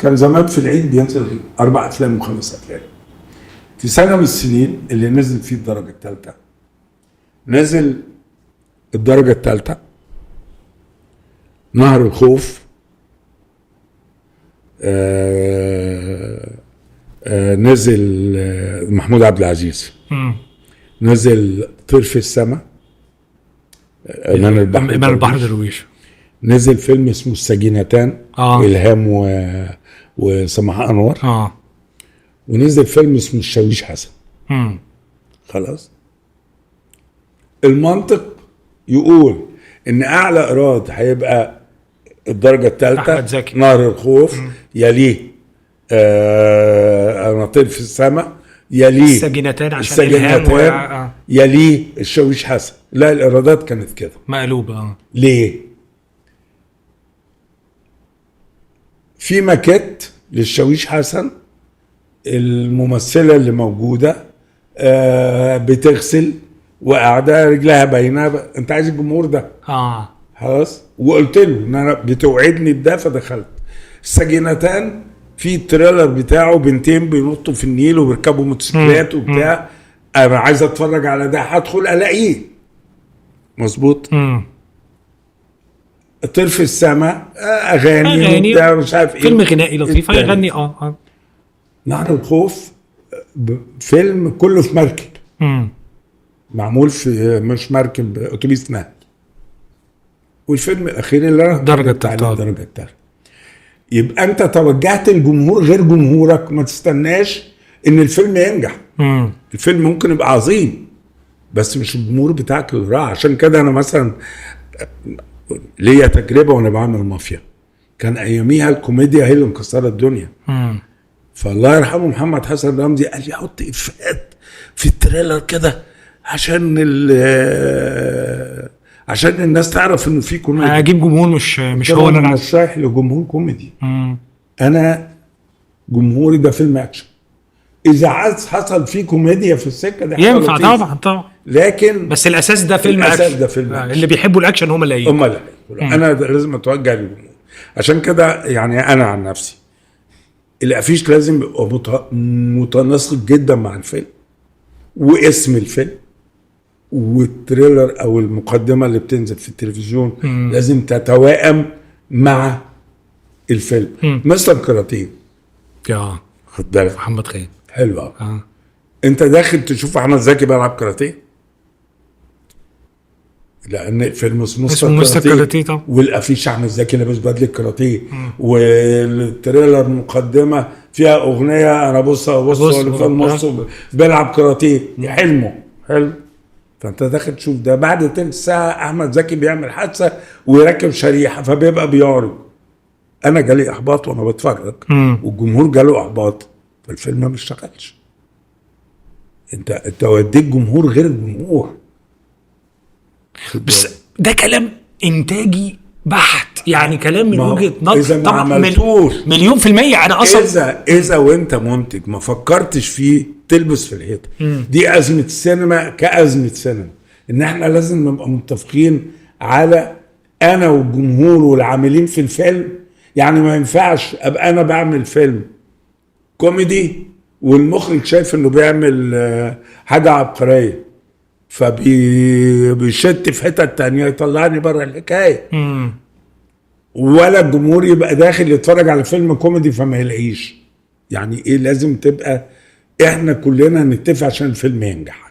كان زمان في العيد بينزل 4 أفلام و5 أفلام. في سنة من السنين اللي نزل فيه الدرجة الثالثة، نزل الدرجة الثالثة نهر الخوف، نزل محمود عبد العزيز، نزل طير في السماء إمام البحر درويش، نزل فيلم اسمه السجينتان إلهام وسماح أنور، ونزل فيلم اسمه الشاويش حسن. خلاص، المنطق يقول ان اعلى ايراد هيبقى الدرجه الثالثه نهر الخوف، يليه ناطير في السماء، يليه السجينتان عشان الهام يليه الشاويش حسن. لا، الايرادات كانت كده مقلوبه. ليه؟ في ماكيت للشاويش حسن، الممثله اللي موجوده بتغسل وقاعده رجلها باينه، انت عايز الجمهور ده خلاص. وقلت له ان انا بتوعدني بده، فدخلت السجينتان في التريلر بتاعه بنتين بينطوا في النيل وبيركبوا موتوسيكلات وبتاع. انا عايز اتفرج على ده، هدخل الاقيه مظبوط. طير في السماء اغاني وبتاع مش عارف ايه، فيلم غنائي لطيف هيغني. نهر الخوف فيلم كله في مركب، معمول في مش مركب، اتوبيس نقل. والفيلم الاخير اللي انا درجه الثالثه. يبقى انت توجهت الجمهور غير جمهورك، ما تستناش ان الفيلم ينجح. الفيلم ممكن يبقى عظيم بس مش الجمهور بتاعك اللي راح. عشان كده انا مثلا ليا تجربه وانا بعمل مافيا، كان اياميها الكوميديا هي اللي مكسره الدنيا. فالله يرحمه محمد حسن رمزي قال لي حط افيهات في التريلر كده عشان الناس تعرف انه في كوميديا، اجيب جمهور مش هو اللي انا مش رايح لجمهور كوميدي. انا جمهوري ده فيلم اكشن. اذا حصل فيه كوميديا في السكه ده ينفع طبعا، لكن بس الاساس ده فيلم اكشن. اللي بيحبوا الاكشن هم اللي انا لازم اتوجه للجمهور. عشان كده يعني انا عن نفسي الافيش لازم يبقى متناسق جدا مع الفيلم واسم الفيلم، والتريلر او المقدمه اللي بتنزل في التلفزيون لازم تتوائم مع الفيلم. مثلا كاراتيه، خد بالك محمد خان حلو. انت داخل تشوف احمد زكي بيلعب كاراتيه؟ لان فيلم اسمه مستر كاراتيه طبعا، والافيش احمد زكي لابس بدله كاراتيه، والتريلر مقدمه فيها اغنيه انا بص اللي في النص بيلعب كاراتيه، حلمه حلو. فانت داخل تشوف ده، بعد تلت ساعه احمد زكي بيعمل حادثه ويركب شريحه فبيبقى بيعرض. انا جالي احباط وانا بتفرج، والجمهور جاله احباط، فالفيلم ما اشتغلش. انت وديت جمهور غير الجمهور. بس ده كلام انتاجي بحت، يعني كلام من وجهة نظر طبعا مليون في المية. انا اصلا اذا وانت منتج ما فكرتش فيه تلبس في الحيطه. دي ازمه السينما كازمه سينما، ان احنا لازم نبقى متفقين على انا والجمهور والعاملين في الفيلم. يعني ما ينفعش ابقى انا بعمل فيلم كوميدي والمخرج شايف انه بيعمل حاجه عبقريه، فبيشت في حته تانية يطلعني بره الحكايه. ولا الجمهور يبقى داخل يتفرج على فيلم كوميدي فما يلاقيش. يعني ايه؟ لازم تبقى احنا كلنا نتفق عشان الفيلم ينجح.